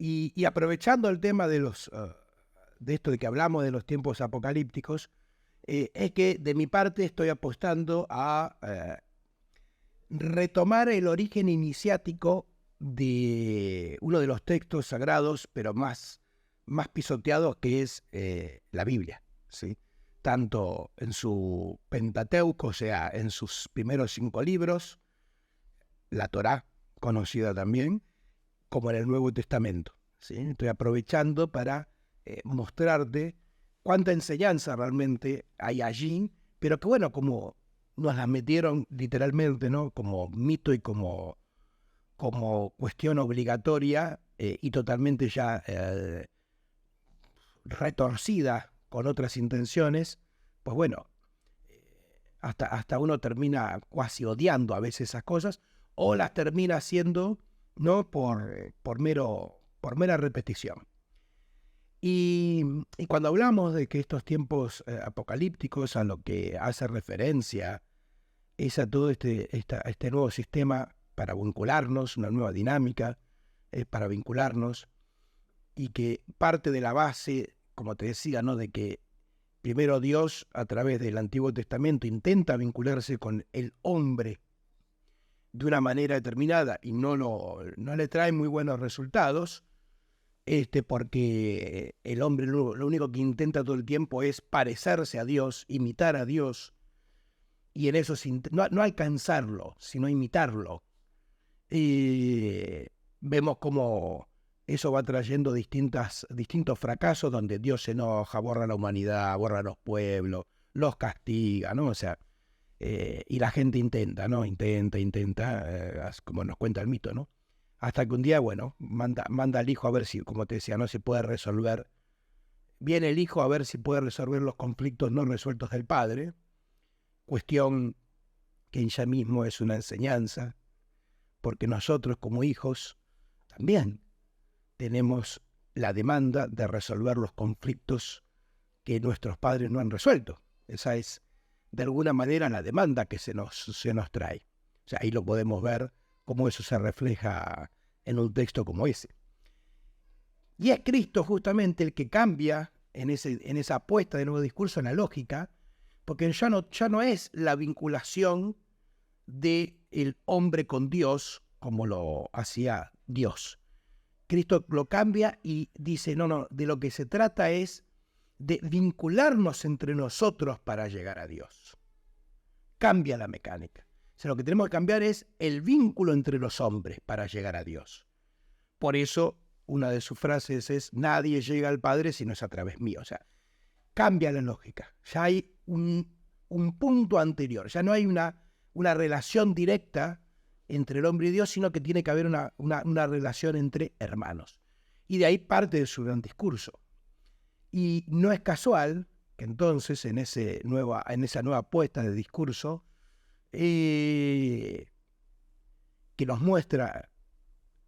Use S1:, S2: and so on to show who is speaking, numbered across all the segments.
S1: Y aprovechando el tema de de esto de que hablamos de los tiempos apocalípticos, es que de mi parte estoy apostando a retomar el origen iniciático de uno de los textos sagrados, pero más pisoteados, que es la Biblia, ¿sí? Tanto en su Pentateuco, o sea, en sus primeros 5 libros, la Torá, conocida también, como en el Nuevo Testamento, ¿sí? Estoy aprovechando para mostrarte cuánta enseñanza realmente hay allí, pero que bueno, como nos la metieron literalmente, ¿no? Como mito y como cuestión obligatoria y totalmente ya retorcida con otras intenciones, pues bueno, hasta uno termina casi odiando a veces esas cosas, o las termina haciendo, ¿no? Por mera repetición. Y cuando hablamos de que estos tiempos apocalípticos, a lo que hace referencia es a todo este nuevo sistema para vincularnos, una nueva dinámica para vincularnos, y que parte de la base, como te decía, ¿no? De que primero Dios, a través del Antiguo Testamento, intenta vincularse con el hombre de una manera determinada y no le trae muy buenos resultados, porque el hombre lo único que intenta todo el tiempo es parecerse a Dios, imitar a Dios, y en eso no alcanzarlo, sino imitarlo. Y vemos cómo eso va trayendo distintos fracasos donde Dios se enoja, borra la humanidad, borra los pueblos, los castiga, ¿no? O sea, y la gente intenta, ¿no? Intenta, como nos cuenta el mito, ¿no? Hasta que un día, bueno, manda al hijo a ver si, como te decía, no se puede resolver. Viene el hijo a ver si puede resolver los conflictos no resueltos del padre, cuestión que en ya mismo es una enseñanza, porque nosotros como hijos también tenemos la demanda de resolver los conflictos que nuestros padres no han resuelto. Esa es, de alguna manera, la demanda que se nos trae. O sea, ahí lo podemos ver cómo eso se refleja en un texto como ese. Y es Cristo justamente el que cambia en esa apuesta de nuevo discurso en la lógica, porque ya no es la vinculación del hombre con Dios como lo hacía Dios. Cristo lo cambia y dice, no, de lo que se trata es de vincularnos entre nosotros para llegar a Dios. Cambia la mecánica. O sea, lo que tenemos que cambiar es el vínculo entre los hombres para llegar a Dios. Por eso, una de sus frases es, nadie llega al Padre si no es a través mío. O sea, cambia la lógica. Ya hay un punto anterior. Ya no hay una relación directa entre el hombre y Dios, sino que tiene que haber una relación entre hermanos. Y de ahí parte de su gran discurso. Y no es casual que entonces en esa nueva apuesta de discurso que nos muestra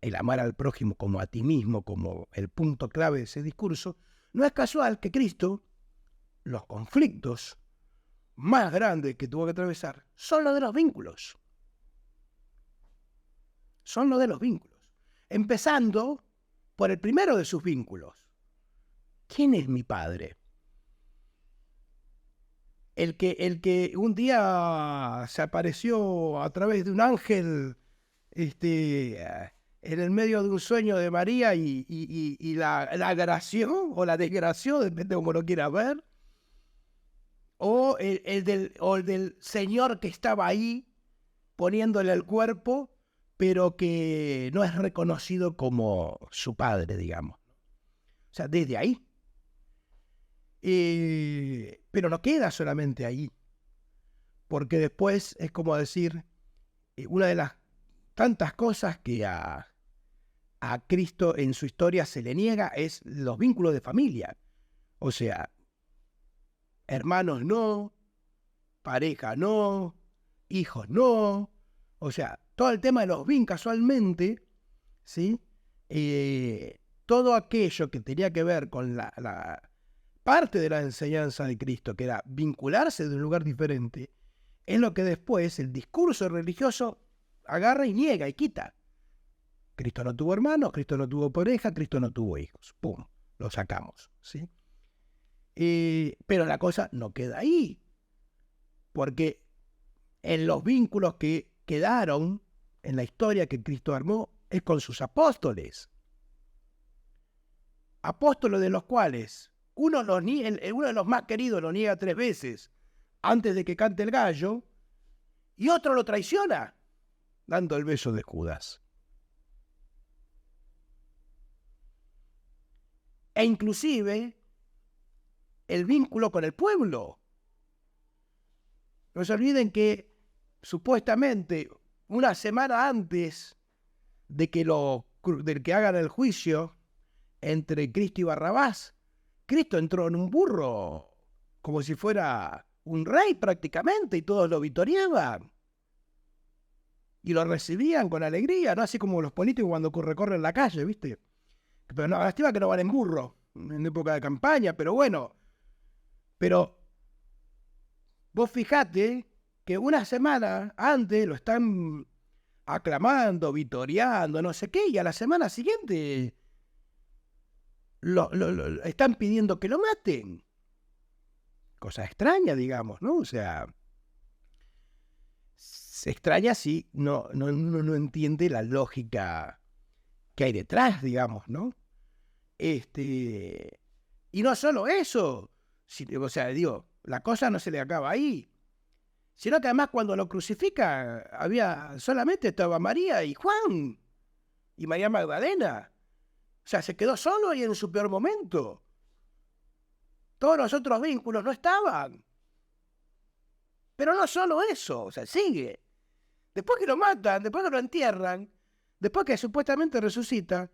S1: el amar al prójimo como a ti mismo, como el punto clave de ese discurso, no es casual que Cristo, los conflictos más grandes que tuvo que atravesar, son los de los vínculos. Son los de los vínculos. Empezando por el primero de sus vínculos. ¿Quién es mi padre? El que un día se apareció a través de un ángel en el medio de un sueño de María y la agració o la desgració, depende de cómo lo quiera ver, o el del señor que estaba ahí poniéndole el cuerpo, pero que no es reconocido como su padre, digamos. O sea, desde ahí. Pero no queda solamente ahí, porque después es como decir, una de las tantas cosas que a Cristo en su historia se le niega es los vínculos de familia. O sea, hermanos no, pareja no, hijos no. O sea, todo el tema de los vínculos casualmente, ¿sí? Todo aquello que tenía que ver con la parte de la enseñanza de Cristo, que era vincularse de un lugar diferente, es lo que después el discurso religioso agarra y niega y quita. Cristo no tuvo hermanos, Cristo no tuvo pareja, Cristo no tuvo hijos. ¡Pum! Lo sacamos, ¿sí? Pero la cosa no queda ahí, porque en los vínculos que quedaron en la historia que Cristo armó es con sus apóstoles. Apóstoles de los cuales uno de los más queridos lo niega 3 veces antes de que cante el gallo, y otro lo traiciona dando el beso de Judas. E inclusive el vínculo con el pueblo. No se olviden que supuestamente una semana antes de que hagan el juicio entre Cristo y Barrabás, Cristo entró en un burro como si fuera un rey prácticamente, y todos lo vitoreaban y lo recibían con alegría, ¿no? Así como los políticos cuando recorren la calle, ¿viste? Pero no, lástima que no van en burro en época de campaña, pero bueno. Pero vos fijate que una semana antes lo están aclamando, vitoreando, no sé qué, y a la semana siguiente lo están pidiendo que lo maten. Cosa extraña, digamos, ¿no? O sea, se extraña si no entiende la lógica que hay detrás, digamos, ¿no? Y no solo eso, o sea, digo, la cosa no se le acaba ahí, sino que además cuando lo crucifica solamente estaba María y Juan y María Magdalena. O sea, se quedó solo y en su peor momento. Todos los otros vínculos no estaban. Pero no solo eso, o sea, sigue. Después que lo matan, después que lo entierran, después que supuestamente resucita,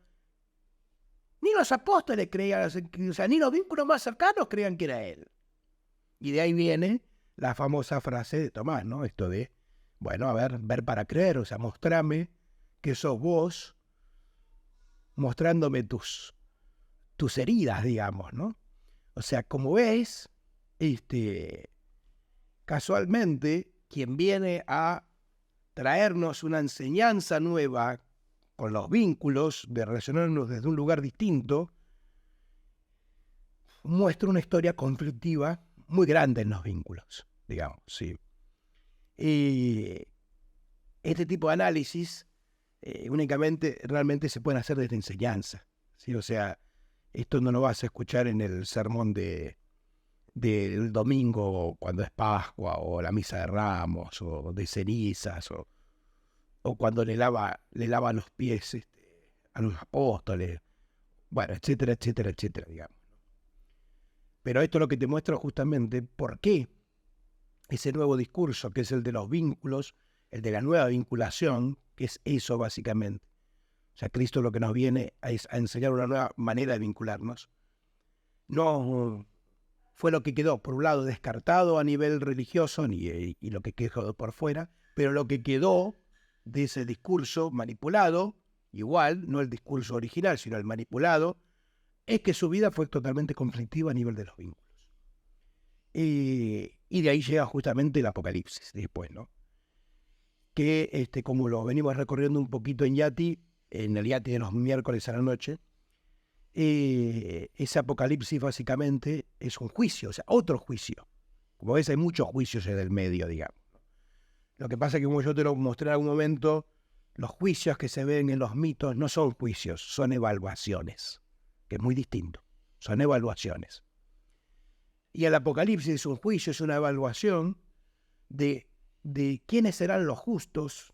S1: ni los apóstoles creían, o sea, ni los vínculos más cercanos creían que era él. Y de ahí viene la famosa frase de Tomás, ¿no? Esto de, bueno, a ver para creer, o sea, mostrame que sos vos, mostrándome tus heridas, digamos, ¿no? O sea, como ves, casualmente, quien viene a traernos una enseñanza nueva con los vínculos, de relacionarnos desde un lugar distinto, muestra una historia conflictiva muy grande en los vínculos, digamos, sí. Y este tipo de análisis únicamente, realmente se pueden hacer desde enseñanza, ¿sí? O sea, esto no lo vas a escuchar en el sermón del domingo cuando es Pascua, o la misa de Ramos, o de cenizas, o cuando le lava los pies a los apóstoles, bueno, etcétera, etcétera, etcétera, digamos. Pero esto es lo que te muestra justamente por qué ese nuevo discurso, que es el de los vínculos, el de la nueva vinculación, que es eso básicamente. O sea, Cristo lo que nos viene es a enseñar una nueva manera de vincularnos. No fue lo que quedó, por un lado, descartado a nivel religioso y lo que quedó por fuera, pero lo que quedó de ese discurso manipulado, igual, no el discurso original, sino el manipulado, es que su vida fue totalmente conflictiva a nivel de los vínculos. Y de ahí llega justamente el Apocalipsis después, ¿no? Que como lo venimos recorriendo un poquito en el Yati de los miércoles a la noche, ese Apocalipsis básicamente es un juicio, o sea, otro juicio. Como ves, hay muchos juicios en el medio, digamos. Lo que pasa es que, como yo te lo mostré en algún momento, los juicios que se ven en los mitos no son juicios, son evaluaciones, que es muy distinto, son evaluaciones. Y el Apocalipsis es un juicio, es una evaluación de quiénes serán los justos,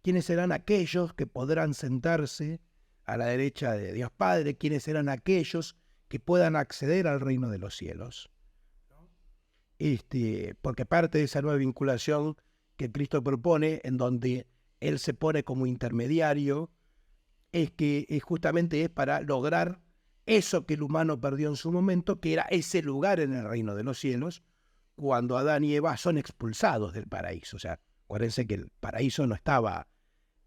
S1: quiénes serán aquellos que podrán sentarse a la derecha de Dios Padre, quiénes serán aquellos que puedan acceder al reino de los cielos. Porque parte de esa nueva vinculación que Cristo propone, en donde Él se pone como intermediario, es que justamente es para lograr eso que el humano perdió en su momento, que era ese lugar en el reino de los cielos, cuando Adán y Eva son expulsados del paraíso. O sea, acuérdense que el paraíso no estaba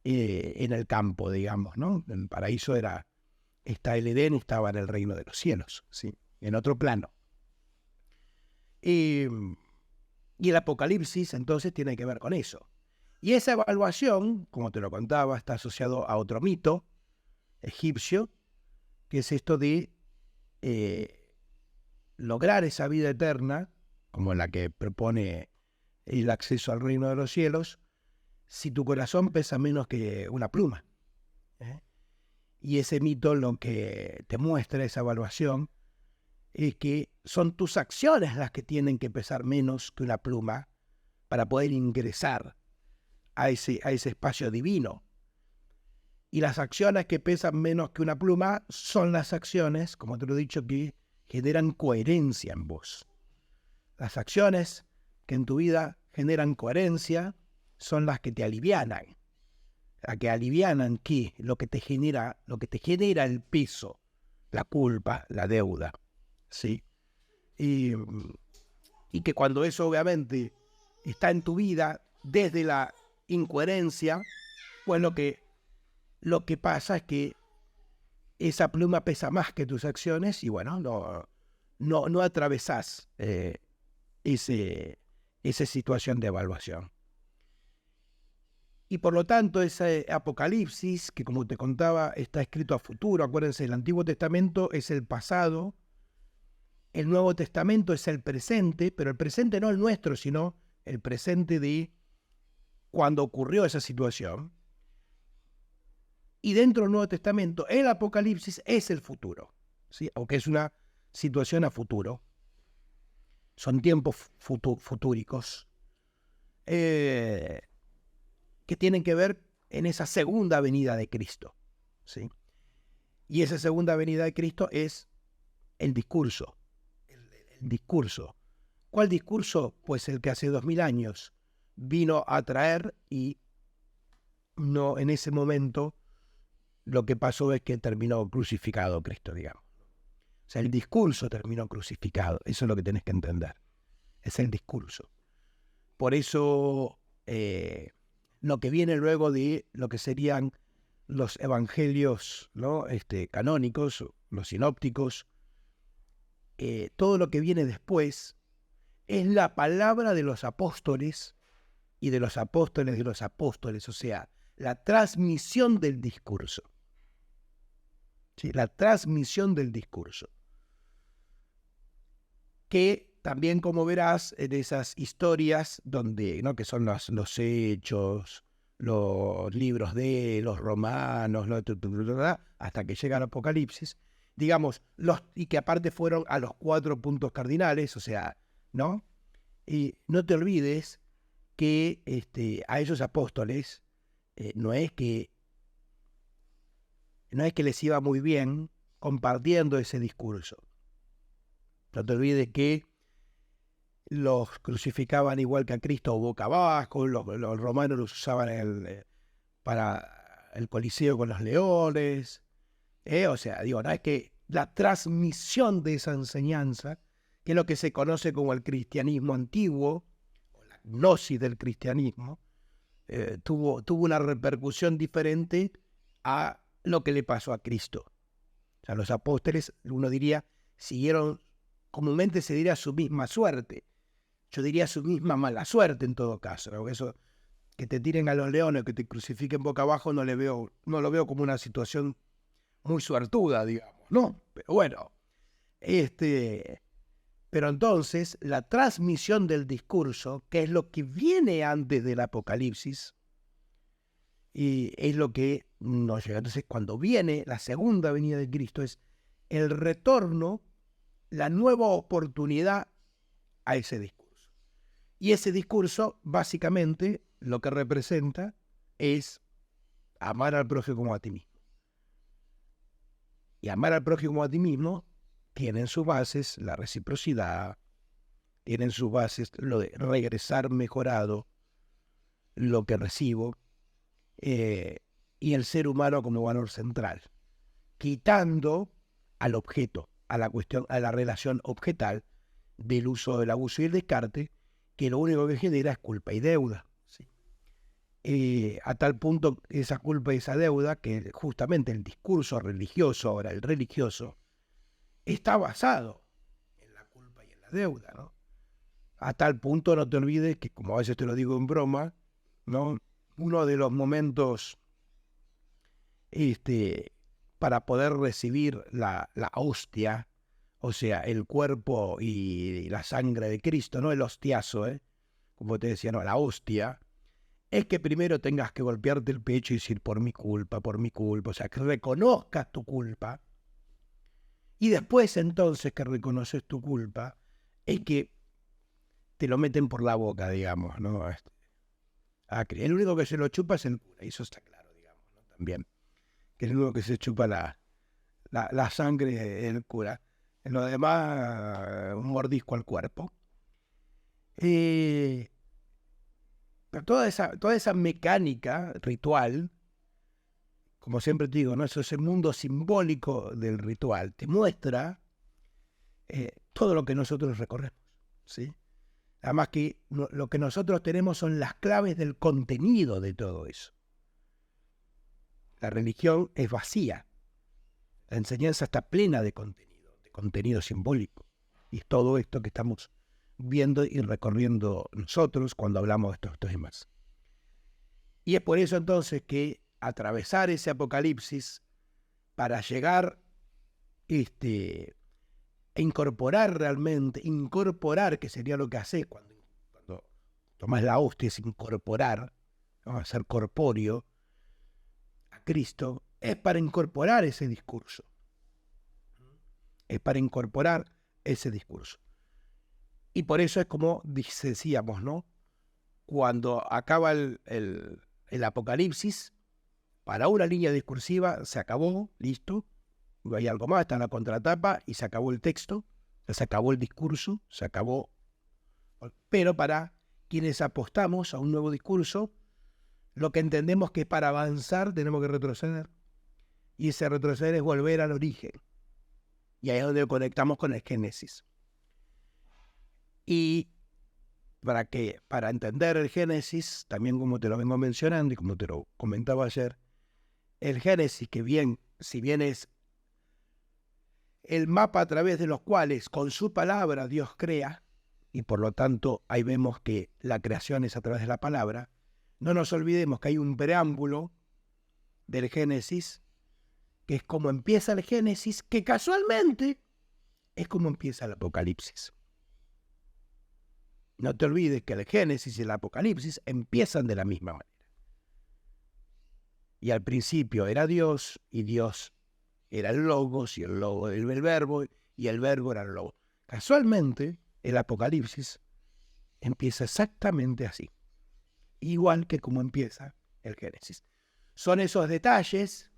S1: en el campo, digamos, ¿no? El paraíso está el Edén, estaba en el reino de los cielos, ¿sí? En otro plano. Y el Apocalipsis entonces tiene que ver con eso. Y esa evaluación, como te lo contaba, está asociado a otro mito, egipcio, que es esto de lograr esa vida eterna, como la que propone el acceso al reino de los cielos, si tu corazón pesa menos que una pluma. Y ese mito lo que te muestra, esa evaluación, es que son tus acciones las que tienen que pesar menos que una pluma para poder ingresar a ese espacio divino. Y las acciones que pesan menos que una pluma son las acciones, como te lo he dicho, que generan coherencia en vos. Las acciones que en tu vida generan coherencia son las que te alivianan. Las que alivianan ¿qué? Lo que te genera el peso, la culpa, la deuda, ¿sí? Y que cuando eso obviamente está en tu vida desde la incoherencia, pues lo que pasa es que esa pluma pesa más que tus acciones y bueno, no atravesás esa situación de evaluación. Y por lo tanto ese Apocalipsis, que como te contaba está escrito a futuro, acuérdense, el Antiguo Testamento es el pasado, el Nuevo Testamento es el presente, pero el presente no el nuestro, sino el presente de cuando ocurrió esa situación. Y dentro del Nuevo Testamento, el Apocalipsis es el futuro, ¿sí? Aunque es una situación a futuro. Son tiempos futúricos que tienen que ver en esa segunda venida de Cristo, ¿sí? Y esa segunda venida de Cristo es el discurso. El discurso. ¿Cuál discurso? Pues el que hace 2000 años vino a traer y no en ese momento lo que pasó es que terminó crucificado Cristo, digamos. O sea, el discurso terminó crucificado. Eso es lo que tenés que entender. Es el discurso. Por eso, lo que viene luego de lo que serían los evangelios, ¿no? Canónicos, los sinópticos, todo lo que viene después es la palabra de los apóstoles y de los apóstoles de los apóstoles, o sea, la transmisión del discurso. ¿Sí? La transmisión del discurso. Que también, como verás, en esas historias donde, ¿no? que son los hechos, los libros de los romanos, ¿no? hasta que llega el Apocalipsis, digamos, y que aparte fueron a los 4 puntos cardinales, o sea, ¿no? Y no te olvides que a esos apóstoles no es que les iba muy bien compartiendo ese discurso. No te olvides que los crucificaban igual que a Cristo boca abajo, los romanos los usaban para el Coliseo con los leones. O sea, digo, no es que la transmisión de esa enseñanza, que es lo que se conoce como el cristianismo antiguo, o la gnosis del cristianismo, tuvo una repercusión diferente a lo que le pasó a Cristo. O sea, los apóstoles, uno diría, siguieron, comúnmente se diría, su misma suerte. Yo diría su misma mala suerte en todo caso, porque eso, que te tiren a los leones, que te crucifiquen boca abajo, no lo veo como una situación muy suertuda, digamos, ¿no? Pero bueno, pero entonces la transmisión del discurso, que es lo que viene antes del Apocalipsis, y es lo que nos llega. Entonces, cuando viene la segunda venida de Cristo, es el retorno, la nueva oportunidad a ese discurso. Y ese discurso, básicamente, lo que representa es amar al prójimo como a ti mismo. Y amar al prójimo como a ti mismo tiene en sus bases la reciprocidad, tiene en sus bases lo de regresar mejorado lo que recibo, y el ser humano como valor central, quitando al objeto, a la cuestión, a la relación objetal del uso, del abuso y el descarte, que lo único que genera es culpa y deuda. ¿Sí? A tal punto esa culpa y esa deuda que justamente el discurso religioso, ahora el religioso, está basado en la culpa y en la deuda, ¿no? A tal punto, no te olvides que, como a veces te lo digo en broma, ¿no? Uno de los momentos para poder recibir la hostia, o sea, el cuerpo y la sangre de Cristo, no el hostiazo, como te decía, no, la hostia, es que primero tengas que golpearte el pecho y decir por mi culpa, o sea, que reconozcas tu culpa, y después entonces que reconoces tu culpa, es que te lo meten por la boca, digamos, ¿no? El único que se lo chupa es el cura, y eso está claro, digamos, ¿no? También, que es el único que se chupa la sangre del cura. En lo demás, un mordisco al cuerpo. Pero toda esa mecánica ritual, como siempre te digo, ¿no? Eso es el mundo simbólico del ritual, te muestra todo lo que nosotros recorremos, ¿sí? Además que lo que nosotros tenemos son las claves del contenido de todo eso. La religión es vacía, la enseñanza está plena de contenido simbólico. Y es todo esto que estamos viendo y recorriendo nosotros cuando hablamos de estos temas. Y es por eso entonces que atravesar ese apocalipsis para llegar a incorporar realmente, que sería lo que haces cuando tomás la hostia, es incorporar, ¿no? A ser corpóreo a Cristo, es para incorporar ese discurso. Es para incorporar ese discurso. Y por eso es como decíamos, ¿no? Cuando acaba el apocalipsis, para una línea discursiva se acabó, listo, no hay algo más, está en la contratapa y se acabó el texto, se acabó el discurso, se acabó. Pero para quienes apostamos a un nuevo discurso, lo que entendemos que para avanzar tenemos que retroceder. Y ese retroceder es volver al origen. Y ahí es donde conectamos con el Génesis. Y para entender el Génesis, también como te lo vengo mencionando y como te lo comentaba ayer, el Génesis, si bien es el mapa a través de los cuales con su palabra Dios crea, y por lo tanto ahí vemos que la creación es a través de la palabra, no nos olvidemos que hay un preámbulo del Génesis, que es como empieza el Génesis, que casualmente es como empieza el Apocalipsis. No te olvides que el Génesis y el Apocalipsis empiezan de la misma manera. Y al principio era Dios, y Dios era el Logos, y el Logos era el Verbo, y el Verbo era el Logos. Casualmente, el Apocalipsis empieza exactamente así, igual que como empieza el Génesis. Son esos detalles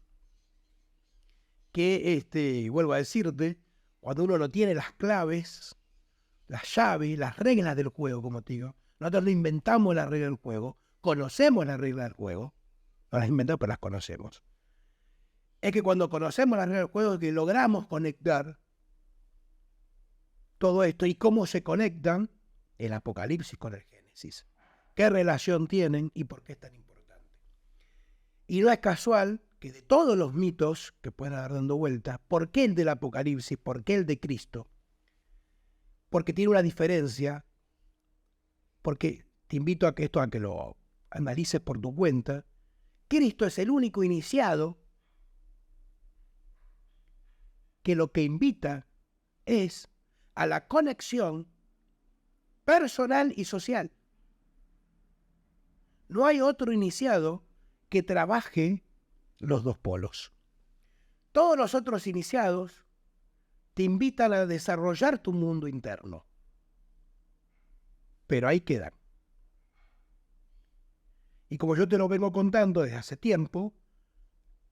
S1: que, vuelvo a decirte, cuando uno no tiene las claves, las llaves, las reglas del juego, como te digo, nosotros no inventamos las reglas del juego, conocemos las reglas del juego, no las inventamos, pero las conocemos. Es que cuando conocemos las reglas del juego, que logramos conectar todo esto y cómo se conectan el Apocalipsis con el Génesis. ¿Qué relación tienen y por qué es tan importante? Y no es casual que de todos los mitos que pueden dar dando vueltas, ¿por qué el del Apocalipsis? ¿Por qué el de Cristo? Porque tiene una diferencia, porque te invito a que lo analices por tu cuenta. Cristo es el único iniciado que lo que invita es a la conexión personal y social. No hay otro iniciado que trabaje los dos polos. Todos los otros iniciados te invitan a desarrollar tu mundo interno. Pero ahí quedan. Y como yo te lo vengo contando desde hace tiempo,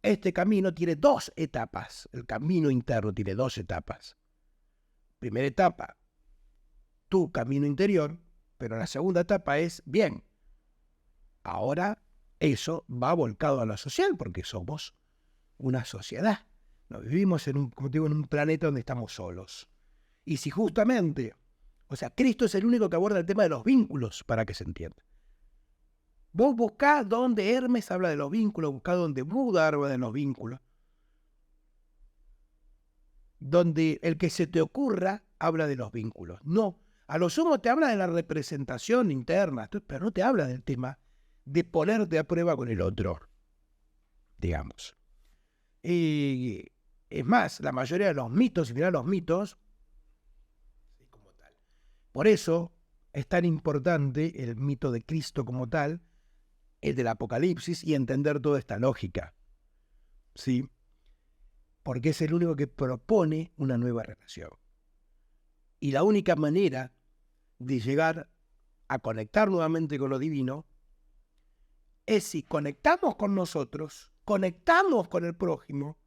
S1: este camino tiene dos etapas. El camino interno tiene dos etapas. Primera etapa, tu camino interior, pero la segunda etapa es, bien, ahora eso va volcado a lo social porque somos una sociedad. No vivimos en un planeta donde estamos solos. Y si justamente, Cristo es el único que aborda el tema de los vínculos para que se entienda. Vos buscá donde Hermes habla de los vínculos, buscá donde Buda habla de los vínculos. Donde el que se te ocurra habla de los vínculos. No, a lo sumo te habla de la representación interna, pero no te habla del tema de ponerte a prueba con el otro, digamos. Y es más, la mayoría de los mitos, si mirá los mitos, como tal. Por eso es tan importante el mito de Cristo como tal, el del Apocalipsis, y entender toda esta lógica, ¿sí? Porque es el único que propone una nueva relación. Y la única manera de llegar a conectar nuevamente con lo divino es si conectamos con nosotros, conectamos con el prójimo,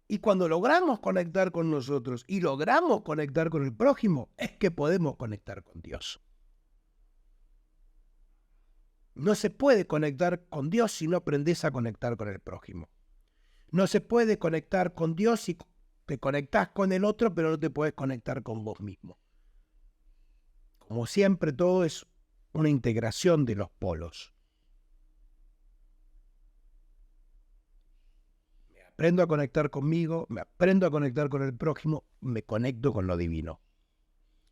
S1: y cuando logramos conectar con nosotros y logramos conectar con el prójimo, es que podemos conectar con Dios. No se puede conectar con Dios si no aprendes a conectar con el prójimo. No se puede conectar con Dios si te conectás con el otro, pero no te puedes conectar con vos mismo. Como siempre, todo es una integración de los polos. Me aprendo a conectar conmigo, me aprendo a conectar con el prójimo, me conecto con lo divino.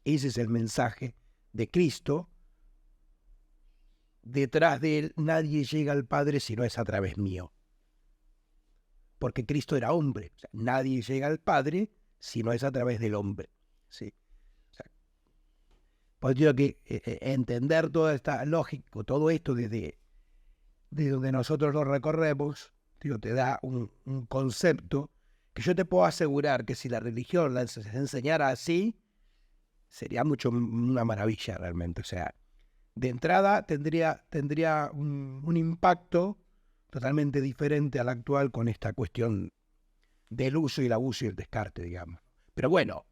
S1: Ese es el mensaje de Cristo. Detrás de él nadie llega al Padre si no es a través mío. Porque Cristo era hombre. O sea, nadie llega al Padre si no es a través del hombre. ¿Sí? O sea, pues yo que entender toda esta lógica, todo esto desde donde nosotros lo recorremos, digo, te da un concepto que yo te puedo asegurar que si la religión la enseñara así, sería una maravilla realmente. O sea, de entrada tendría un impacto totalmente diferente al actual con esta cuestión del uso y el abuso y el descarte, digamos. Pero bueno,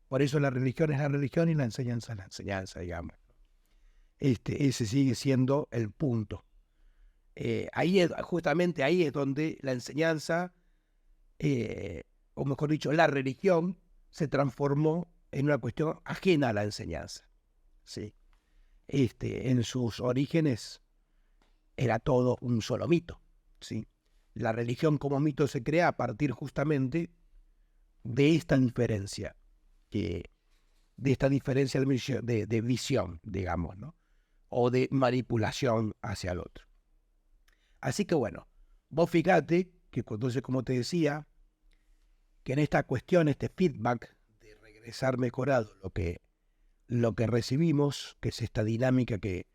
S1: por eso la religión es la religión y la enseñanza es la enseñanza, digamos. Ese sigue siendo el punto. Justamente ahí es donde la enseñanza, o mejor dicho, la religión, se transformó en una cuestión ajena a la enseñanza. ¿Sí? En sus orígenes era todo un solo mito. ¿Sí? La religión como mito se crea a partir justamente de esta diferencia, de visión, digamos, ¿no? O de manipulación hacia el otro. Así que bueno, vos fíjate que entonces, como te decía, que en esta cuestión, este feedback de regresar mejorado, lo que recibimos, que es esta dinámica que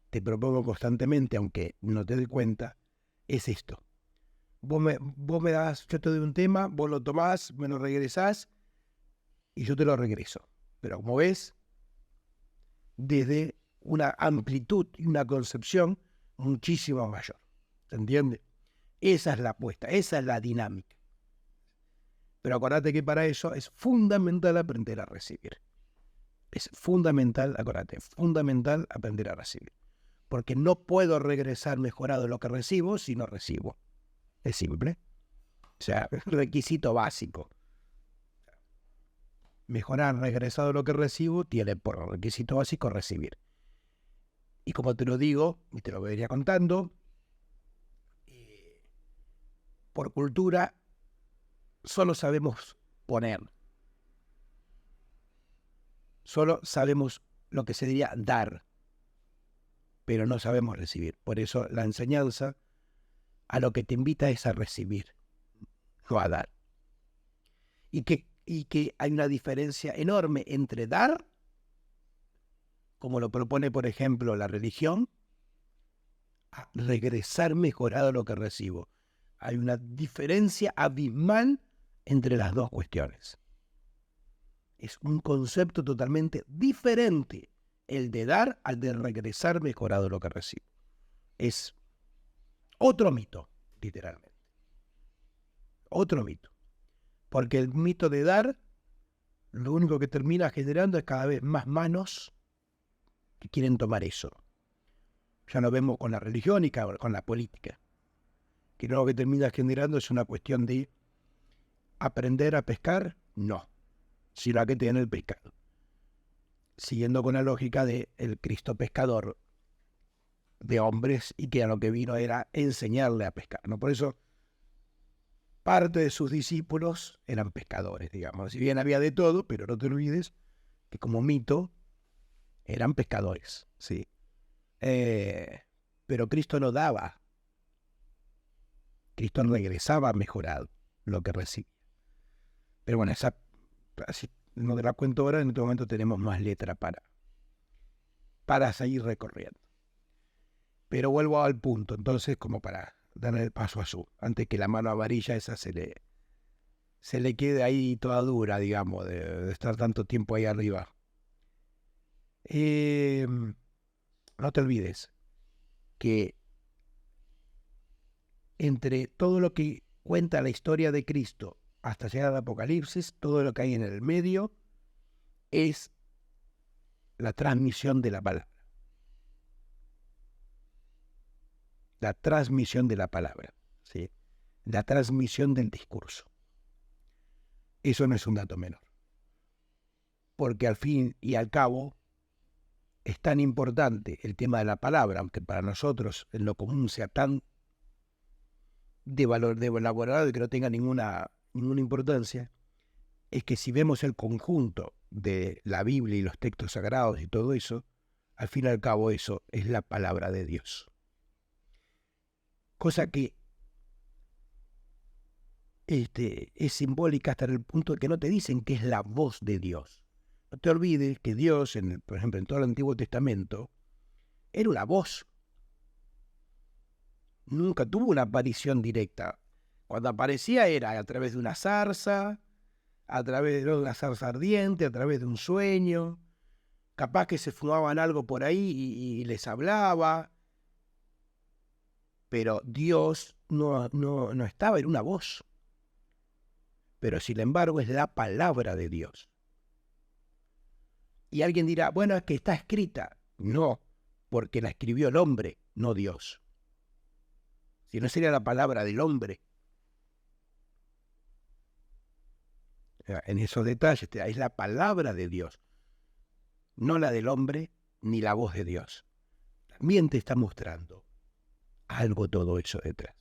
S1: te propongo constantemente, aunque no te des cuenta, es esto. Vos me das, yo te doy un tema, vos lo tomás, me lo regresás y yo te lo regreso. Pero como ves, desde una amplitud y una concepción muchísimo mayor. ¿Se entiende? Esa es la apuesta, esa es la dinámica. Pero acordate que para eso es fundamental aprender a recibir. Es fundamental, acordate, fundamental aprender a recibir. Porque no puedo regresar mejorado lo que recibo si no recibo. Es simple. O sea, requisito básico. Mejorar regresado lo que recibo tiene por requisito básico recibir. Y como te lo digo, y te lo venía contando, por cultura solo sabemos poner. Solo sabemos lo que se diría dar, pero no sabemos recibir. Por eso la enseñanza a lo que te invita es a recibir, no a dar. Y que hay una diferencia enorme entre dar, como lo propone, por ejemplo, la religión, a regresar mejorado a lo que recibo. Hay una diferencia abismal entre las dos cuestiones. Es un concepto totalmente diferente el de dar al de regresar mejorado lo que recibo. Es otro mito, literalmente. Otro mito. Porque el mito de dar, lo único que termina generando es cada vez más manos que quieren tomar eso. Ya lo vemos con la religión y con la política. Que lo que termina generando es una cuestión de aprender a pescar, no, sino a que te den el pescado. Siguiendo con la lógica del Cristo pescador de hombres y que a lo que vino era enseñarle a pescar, ¿no? Por eso parte de sus discípulos eran pescadores, digamos. Si bien había de todo, pero no te olvides que como mito eran pescadores, ¿sí? Pero Cristo no daba. Cristo regresaba mejorado. lo que recibía. Pero bueno, esa así no te la cuento ahora, en este momento tenemos más letra para seguir recorriendo. Pero vuelvo al punto, entonces, como para darle el paso a Su, antes que la mano amarilla esa se le quede ahí toda dura, digamos, de estar tanto tiempo ahí arriba. No te olvides que entre todo lo que cuenta la historia de Cristo hasta llegar al Apocalipsis, todo lo que hay en el medio es la transmisión de la palabra. La transmisión de la palabra, ¿sí? La transmisión del discurso. Eso no es un dato menor. Porque al fin y al cabo es tan importante el tema de la palabra, aunque para nosotros en lo común sea tan elaborado y que no tenga ninguna importancia, es que si vemos el conjunto de la Biblia y los textos sagrados y todo eso, al fin y al cabo eso es la palabra de Dios. Cosa que es simbólica hasta el punto de que no te dicen que es la voz de Dios. No te olvides que Dios, por ejemplo, en todo el Antiguo Testamento, era una voz. Nunca tuvo una aparición directa. Cuando aparecía era a través de una zarza, a través de una zarza ardiente, a través de un sueño. Capaz que se fumaban algo por ahí y les hablaba. Pero Dios no estaba en una voz. Pero sin embargo es la palabra de Dios. Y alguien dirá, bueno, es que está escrita. No, porque la escribió el hombre, no Dios. Si no sería la palabra del hombre. En esos detalles es la palabra de Dios, no la del hombre ni la voz de Dios. También te está mostrando algo todo eso detrás.